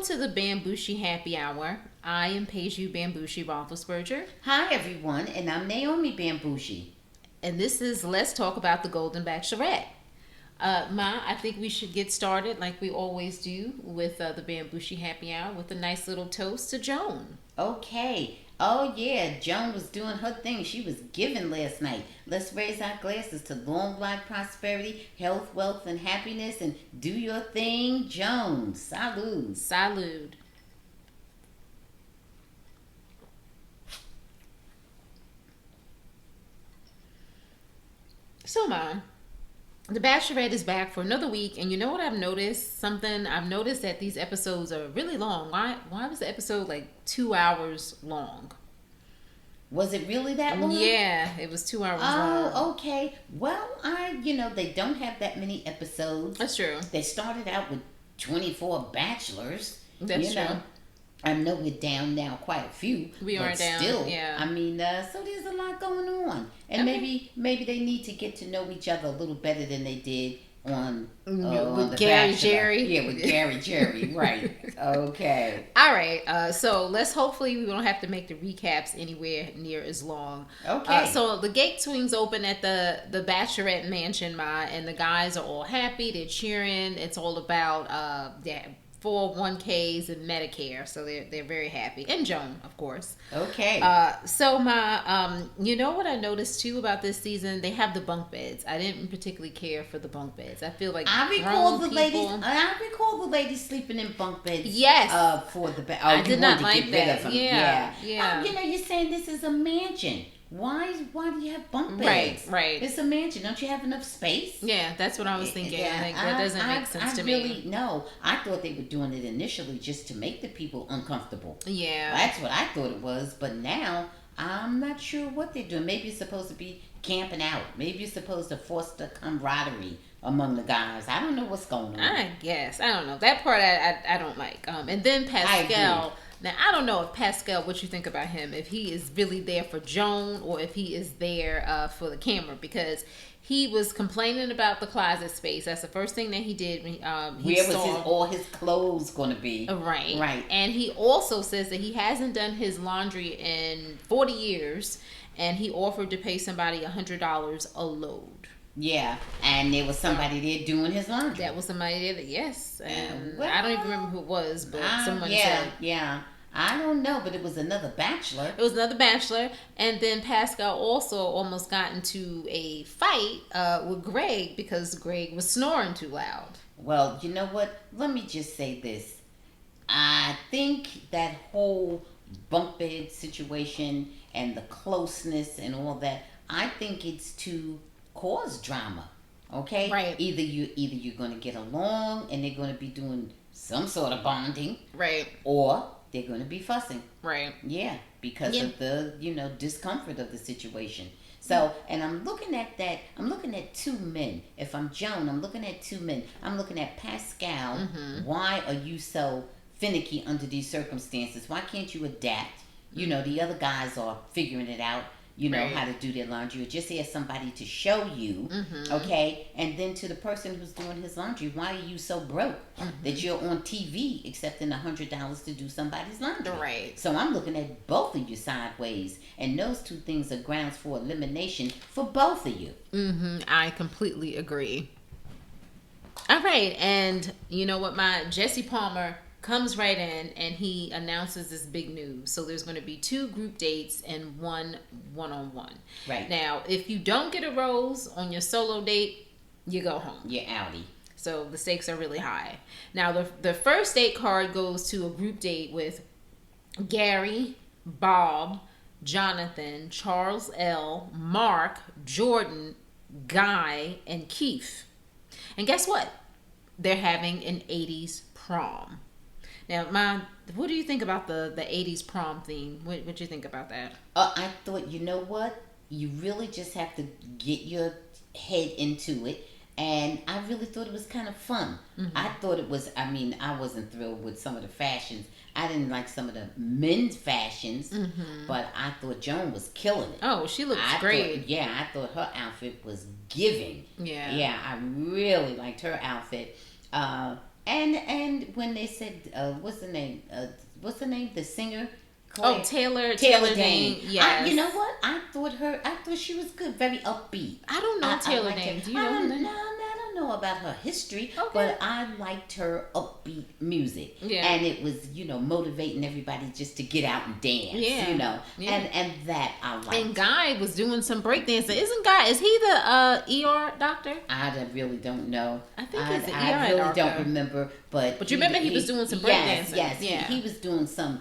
to the Bamgboshe Happy Hour. I am Peju Bamgboshe Roethlisberger. Hi everyone, and I'm Naomi Bamgboshe. And this is Let's Talk About the Golden Bachelorette. Ma, I think we should get started like we always do with the Bamgboshe Happy Hour with a nice little toast to Joan. Okay. Oh yeah, Joan was doing her thing. She was giving last night. Let's raise our glasses to long life, prosperity, health, wealth, and happiness. And do your thing, Joan. Salud. Salud. So, Ma, The Bachelorette is back for another week, and you know what I've noticed? I've noticed that these episodes are really long. Why was the episode like 2 hours long? Was it really that long? Yeah, it was 2 hours long. Oh, okay. Well, they don't have that many episodes. That's true. They started out with 24 bachelors. That's true. I know we're down now quite a few. We are down, still, yeah. So there's a lot going on. And maybe they need to get to know each other a little better than they did on with Gary Bachelor. Jerry. Yeah, with Gary Jerry, right. Okay. All right. So let's hopefully we don't have to make the recaps anywhere near as long. Okay. So the gate swings open at the Bachelorette mansion, Ma, and the guys are all happy. They're cheering. It's all about 401ks and Medicare, so they're very happy. And Joan, of course. Okay. So you know what I noticed too about this season? They have the bunk beds. I didn't particularly care for the bunk beds. I feel like I recall the ladies sleeping in bunk beds. Yes. For the I did not like that. Yeah. Yeah. You're saying this is a mansion. Why do you have bunk beds? Right. It's a mansion. Don't you have enough space? Yeah, that's what I was thinking. Like, that doesn't make sense to me. No. I thought they were doing it initially just to make the people uncomfortable. Yeah. That's what I thought it was. But now, I'm not sure what they're doing. Maybe it's supposed to be camping out. Maybe it's supposed to foster camaraderie among the guys. I don't know what's going on. I guess. I don't know. That part I don't like. And then Pascal. Now, I don't know if Pascal, what you think about him, if he is really there for Joan or if he is there for the camera, because he was complaining about the closet space. That's the first thing that he did. Where was all his clothes going to be? Right. And he also says that he hasn't done his laundry in 40 years, and he offered to pay somebody $100 a load. Yeah, and there was somebody there doing his laundry. That was somebody there, yes. And I don't even remember who it was, but someone said. Yeah. I don't know, but it was another bachelor. It was another bachelor. And then Pascal also almost got into a fight with Greg because Greg was snoring too loud. Well, you know what? Let me just say this. I think that whole bunk bed situation and the closeness and all that, I think it's to cause drama. Okay? Right. Either you're going to get along and they're going to be doing some sort of bonding. Right. Or they're going to be fussing. Right. Yeah, because of the, discomfort of the situation. So, and I'm looking at two men. If I'm Joan, I'm looking at two men. I'm looking at Pascal. Mm-hmm. Why are you so finicky under these circumstances? Why can't you adapt? The other guys are figuring it out. Right. How to do their laundry, or just have somebody to show you, okay? And then to the person who's doing his laundry, why are you so broke that you're on TV accepting $100 to do somebody's laundry? Right. So I'm looking at both of you sideways, and those two things are grounds for elimination for both of you. I completely agree. All right, and you know what, my Jesse Palmer comes right in and he announces this big news. So there's going to be 2 group dates and 1 one-on-one. Right. Now, if you don't get a rose on your solo date, you go home. You're outie. So the stakes are really high. Now, the first date card goes to a group date with Gary, Bob, Jonathan, Charles L., Mark, Jordan, Guy, and Keith. And guess what? They're having an 80s prom. Now, what do you think about the 80s prom theme? What do you think about that? I thought, you know what? You really just have to get your head into it. And I really thought it was kind of fun. I thought it was, I wasn't thrilled with some of the fashions. I didn't like some of the men's fashions, but I thought Joan was killing it. Oh, she looks great. I thought her outfit was giving. Yeah. Yeah, I really liked her outfit. And when they said, what's the name? The singer. Oh, Taylor Dane. Yes. You know what? I thought she was good. Very upbeat. I don't know Taylor Dane. Do you know her? No, I don't know about her history. Okay. But I liked her upbeat music. Yeah. And it was, motivating everybody just to get out and dance. Yeah. Yeah. And that I liked. And Guy was doing some breakdancing. Is he the ER doctor? I really don't know. I think he's the ER I really doctor. Don't remember. But you remember he was doing some breakdancing. Yes. Yeah. He was doing some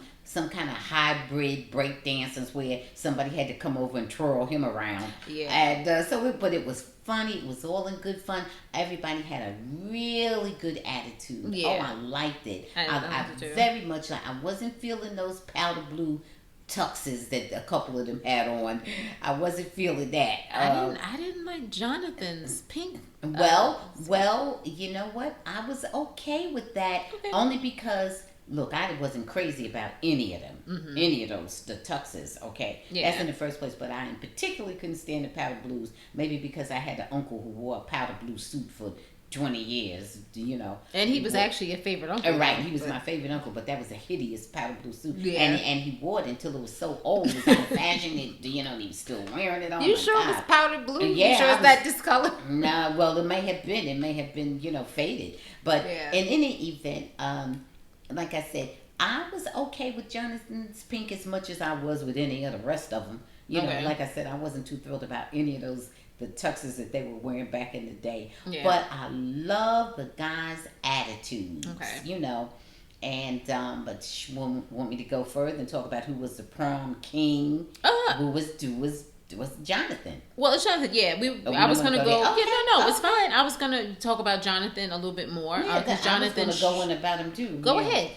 kind of hybrid break dances where somebody had to come over and twirl him around. Yeah. And but it was funny. It was all in good fun. Everybody had a really good attitude. Yeah. Oh, I liked it. I very much like. I wasn't feeling those powder blue tuxes that a couple of them had on. I wasn't feeling that. I didn't like Jonathan's pink. Well, you know what? I was okay with that. Okay. Only because. Look, I wasn't crazy about any of them. Mm-hmm. Any of those, the tuxes, okay? Yeah. That's in the first place, but I particularly couldn't stand the powder blues. Maybe because I had an uncle who wore a powder blue suit for 20 years, And he was actually your favorite uncle. Right, he was my favorite uncle, but that was a hideous powder blue suit. Yeah. And he wore it until it was so old, it was out of fashion, he was still wearing it on. You sure it was powder blue? Yeah. You sure it's that discolored? Nah, well, it may have been, faded. But in any event, like I said, I was okay with Jonathan's pink as much as I was with any of the rest of them. Like I said, I wasn't too thrilled about any of the tuxes that they were wearing back in the day. Yeah. But I love the guy's attitudes, And but you want me to go further and talk about who was the prom king? Who was Jonathan. Well, it's Jonathan. Yeah, I was gonna go. Okay. Yeah, no, it's fine. I was gonna talk about Jonathan a little bit more. Because Jonathan. I was gonna go in about him too. Go ahead.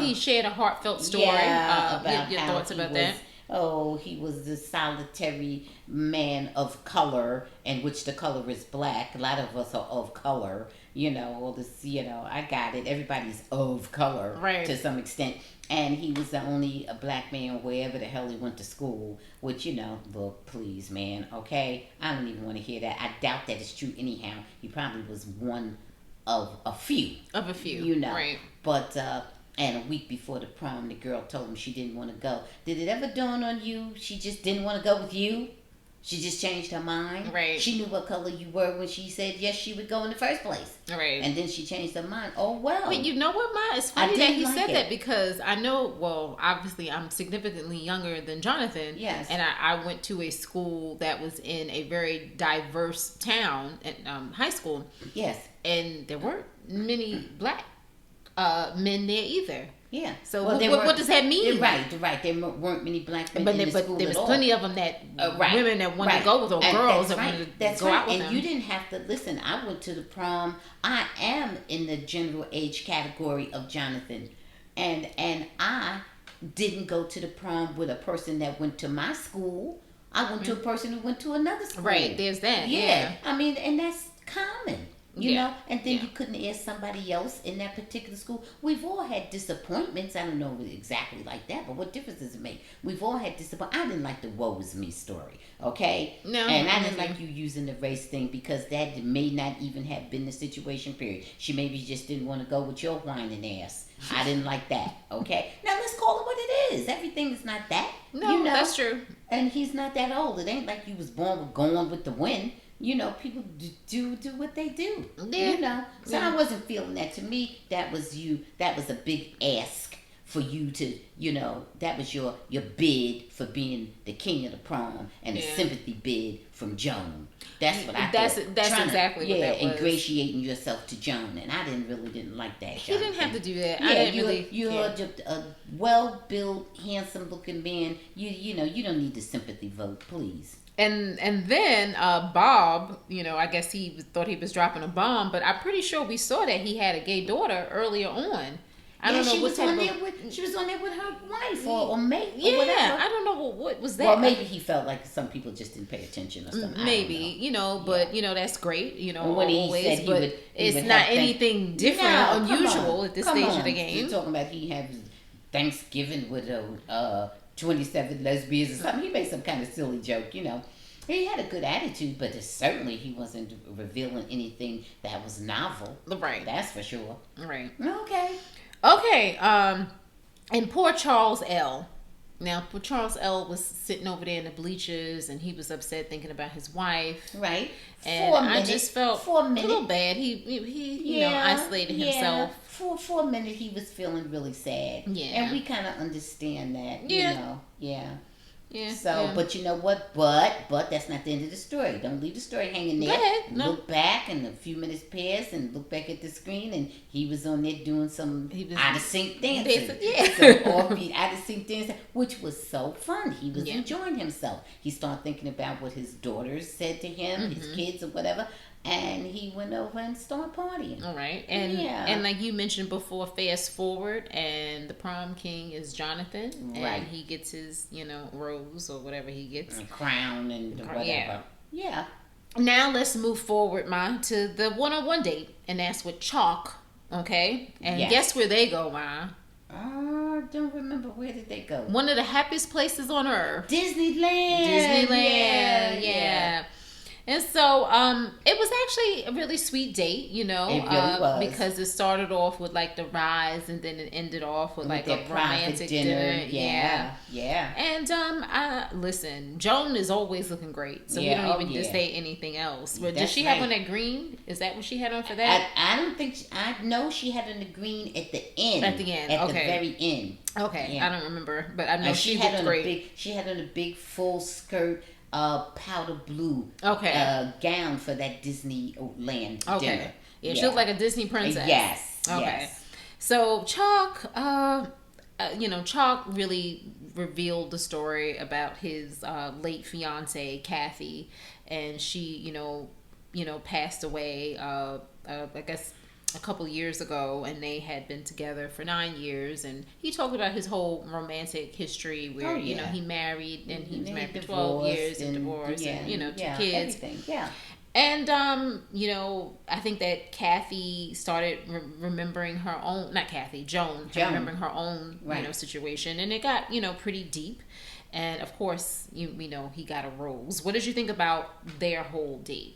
He shared a heartfelt story. About your thoughts about that. Oh, he was the solitary man of color, in which the color is black. A lot of us are of color. All this. I got it. Everybody's of color, right, to some extent. And he was the only black man wherever the hell he went to school. Which, look, please, man, okay? I don't even want to hear that. I doubt that it's true anyhow. He probably was one of a few. Right. But, and a week before the prom, the girl told him she didn't want to go. Did it ever dawn on you she just didn't want to go with you? She just changed her mind. Right. She knew what color you were when she said yes, she would go in the first place. Right. And then she changed her mind. Oh, well. Wait, you know what, Ma? It's funny that he said that because I know, obviously I'm significantly younger than Jonathan. Yes. And I went to a school that was in a very diverse town at high school. Yes. And there weren't many black men there either. Yeah. So what does that mean? Right. There weren't many black men in the school there was at all. Plenty of them that women that wanted to go with, or girls that wanted to go out with them. And you didn't have to listen. I went to the prom. I am in the general age category of Jonathan, and I didn't go to the prom with a person that went to my school. I went to a person who went to another school. Right. There's that. Yeah. I mean, and that's common. And then you couldn't ask somebody else in that particular school. We've all had disappointments. I don't know exactly like that, but what difference does it make? We've all had disappointments. I didn't like the woe is me story, okay? No. And I didn't like you using the race thing because that may not even have been the situation, period. She maybe just didn't want to go with your whining ass. I didn't like that, okay? Now let's call it what it is. Everything is not that. No, that's true. And he's not that old. It ain't like you was born with going with the wind. People do what they do. Yeah. So I wasn't feeling that. To me, that was a big ask for you to, that was your bid for being the king of the prom and a sympathy bid from Joan. That's what I thought. That's exactly what that was. Ingratiating yourself to Joan, and I really didn't like that. He didn't have to do that. You're just a well-built, handsome-looking man. You don't need the sympathy vote, please. And then Bob, I guess he thought he was dropping a bomb, but I'm pretty sure we saw that he had a gay daughter earlier on. I don't know she was on there with her wife or mate or whatever. I don't know what was that. Well, maybe he felt like some people just didn't pay attention or something. Maybe, but that's great, always. But it's not anything different, unusual at this stage of the game. You're talking about he had Thanksgiving with 27 lesbians or something. He made some kind of silly joke, He had a good attitude, but certainly he wasn't revealing anything that was novel. Right. That's for sure. Right. Okay. And poor Charles L. Now, poor Charles L. was sitting over there in the bleachers, and he was upset thinking about his wife. Right. And I just felt a little bad. He isolated himself. For a minute, he was feeling really sad. Yeah. And we kind of understand that. Yeah. You know. Yeah. Yeah. So, yeah. But you know what? But that's not the end of the story. Don't leave the story hanging there. Go ahead. No. Look back, and a few minutes passed, and look back at the screen, and he was on there doing some out of sync dancing. Some offbeat out of sync dancing, which was so fun. He was enjoying himself. He started thinking about what his daughters said to him, his kids or whatever. And he went over and started partying. All right. And like you mentioned before, fast forward, and the prom king is Jonathan. Right. And he gets his, rose or whatever he gets. A crown and whatever. Yeah. Now let's move forward, Ma, to the one-on-one date. And that's with Chalk. Okay? And guess where they go, Ma? I don't remember. Where did they go? One of the happiest places on earth. Disneyland. Yeah. And so, it was actually a really sweet date, It really was. because it started off with like the rise, and then it ended off with like a romantic dinner. Yeah. And listen, Joan is always looking great, so we don't even just say anything else. But did she have on that green? Is that what she had on for that? I don't think. I know she had on the green at the end. At the end, at the very end. Okay, I don't remember, but I know she had looked on great. She had on a big full skirt. Powder blue gown for that Disneyland dinner. Yeah, she looked like a Disney princess. Yes. Okay. Yes. So Chalk, Chalk really revealed the story about his late fiance Kathy, and she, passed away. I guess a couple years ago, and they had been together for 9 years, and he talked about his whole romantic history where he married, and he was married for 12 years and divorced, and 2 kids. Everything. And I think that Kathy started remembering her own, not Kathy, Joan. Remembering her own situation, and it got pretty deep. And of course, we know he got a rose. What did you think about their whole date?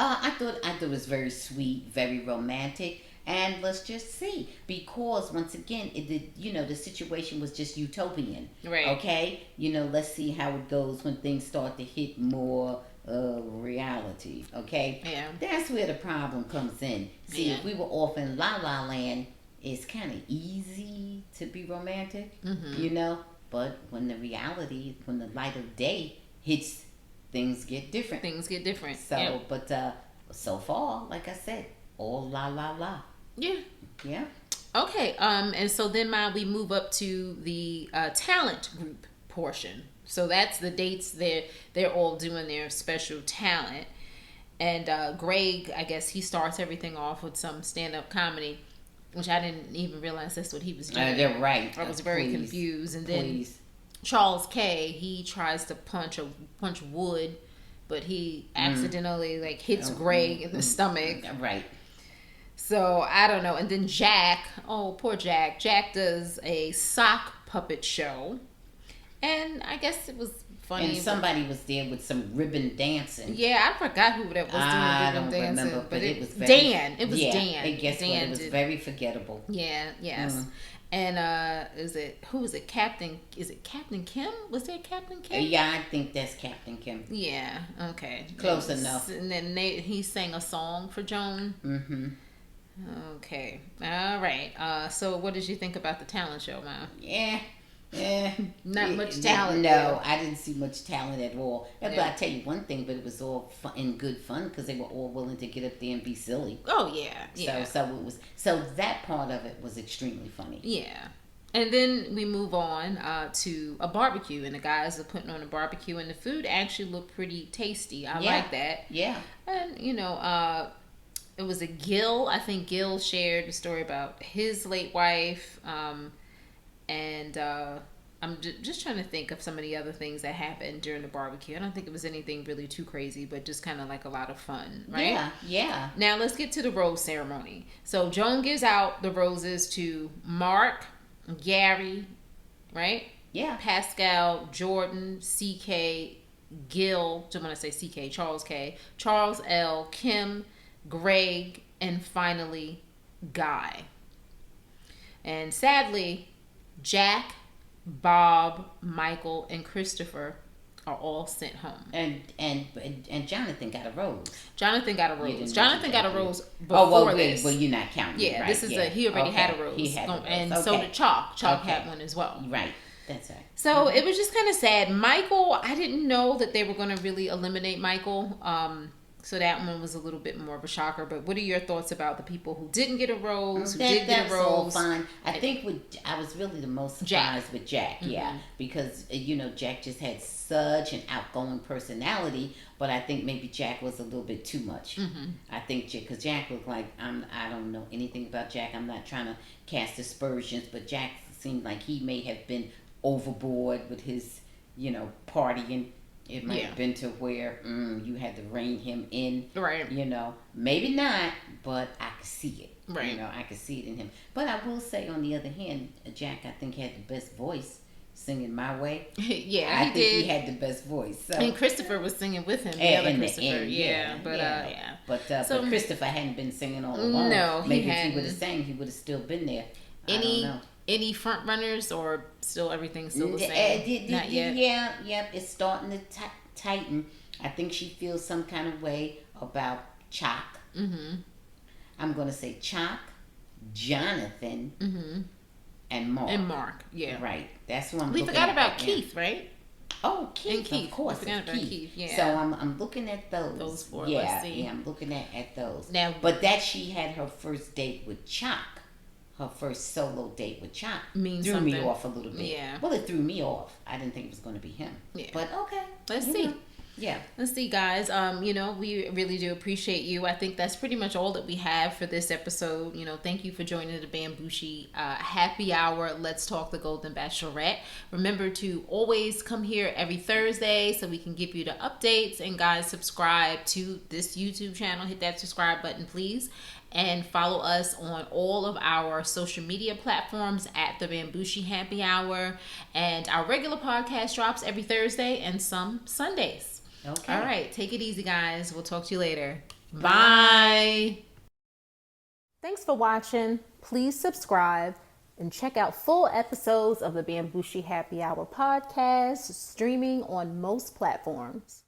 I thought it was very sweet, very romantic, and let's just see, because once again, the situation was just utopian, right? Okay, let's see how it goes when things start to hit more reality. Okay, that's where the problem comes in. See, if we were off in La La Land, it's kind of easy to be romantic, but when the light of day hits. Things get different. So, but so far, like I said, all la la la. Yeah. Okay. And so then, we move up to the talent group portion. So that's the dates. They're all doing their special talent. And Greg, I guess he starts everything off with some stand-up comedy, which I didn't even realize that's what he was doing. They're right. I was very confused. And then Charles K, he tries to punch wood, but he accidentally hits Greg in the stomach. Right. So I don't know. And then Jack, poor Jack. Jack does a sock puppet show, and I guess it was funny. And somebody was there with some ribbon dancing. Yeah, I forgot who that was doing I ribbon don't dancing. remember, but it was very, Dan. It was Dan. I guess Dan it was very forgettable. Yeah. Yes. And who was it? Is it Captain Kim? Was there Captain Kim? Yeah, I think that's Captain Kim. Yeah, okay. Close enough. And then he sang a song for Joan. Mm-hmm. Okay. All right. So what did you think about the talent show, Ma? Yeah. Not much talent. No, I didn't see much talent at all. But I tell you one thing, but it was all fun and good fun because they were all willing to get up there and be silly. Oh yeah. So that part of it was extremely funny. Yeah. And then we move on to a barbecue, and the guys are putting on a barbecue, and the food actually looked pretty tasty. I like that. Yeah. And it was a Gil. I think Gil shared the story about his late wife. And I'm just trying to think of some of the other things that happened during the barbecue. I don't think it was anything really too crazy, but just kind of like a lot of fun, right? Yeah. Now let's get to the rose ceremony. So Joan gives out the roses to Mark, Gary, right? Yeah. Pascal, Jordan, CK, Gil, I'm going to say CK, Charles K, Charles L, Kim, Greg, and finally Guy. And sadly, Jack, Bob, Michael, and Christopher are all sent home. And Jonathan got a rose. Jonathan got a rose. Jonathan got a rose before this. Well, you're not counting. Yeah, right? This is he already had a rose. He had a rose. And so did Chalk. Chalk had one as well. Right. That's right. So it was just kind of sad. Michael, I didn't know that they were going to really eliminate Michael. So that one was a little bit more of a shocker. But what are your thoughts about the people who didn't get a rose, who did get a rose? All fine. I think I was really the most surprised with Jack. Yeah, because Jack just had such an outgoing personality, but I think maybe Jack was a little bit too much. I think because Jack looked like I don't know anything about Jack. I'm not trying to cast aspersions, but Jack seemed like he may have been overboard with his partying. It might have been to where you had to rein him in. Right. Maybe not, but I could see it. Right. I could see it in him. But I will say, on the other hand, Jack, I think, had the best voice singing My Way. Yeah, I think he had the best voice. So. And Christopher was singing with him. The other Christopher. But Christopher hadn't been singing all along. No, maybe if he would have sang, he would have still been there. I don't know. Any front runners, or still everything's still the same? Not yet. Yeah, it's starting to tighten. I think she feels some kind of way about Chalk. I'm going to say Chalk, Jonathan, and Mark. Yeah. Right. That's what We forgot about Keith, right? Oh, Keith, and Keith. Of course. We forgot about Keith, yeah. So I'm looking at those. Those four, yeah, let's see. Yeah, I'm looking at those. Now, but that she had her first date with Chalk. Her first solo date with Chalk threw me off a little bit. Yeah. Well, it threw me off. I didn't think it was going to be him. Yeah. But okay. Let's see. Yeah. Let's see, guys. We really do appreciate you. I think that's pretty much all that we have for this episode. Thank you for joining the Bamgboshe Happy Hour. Let's talk the Golden Bachelorette. Remember to always come here every Thursday so we can give you the updates. And guys, subscribe to this YouTube channel. Hit that subscribe button, please. And follow us on all of our social media platforms at the Bamgboshe Happy Hour. And our regular podcast drops every Thursday and some Sundays. Okay. All right. Take it easy, guys. We'll talk to you later. Bye. Thanks for watching. Please subscribe and check out full episodes of the Bamgboshe Happy Hour podcast, streaming on most platforms.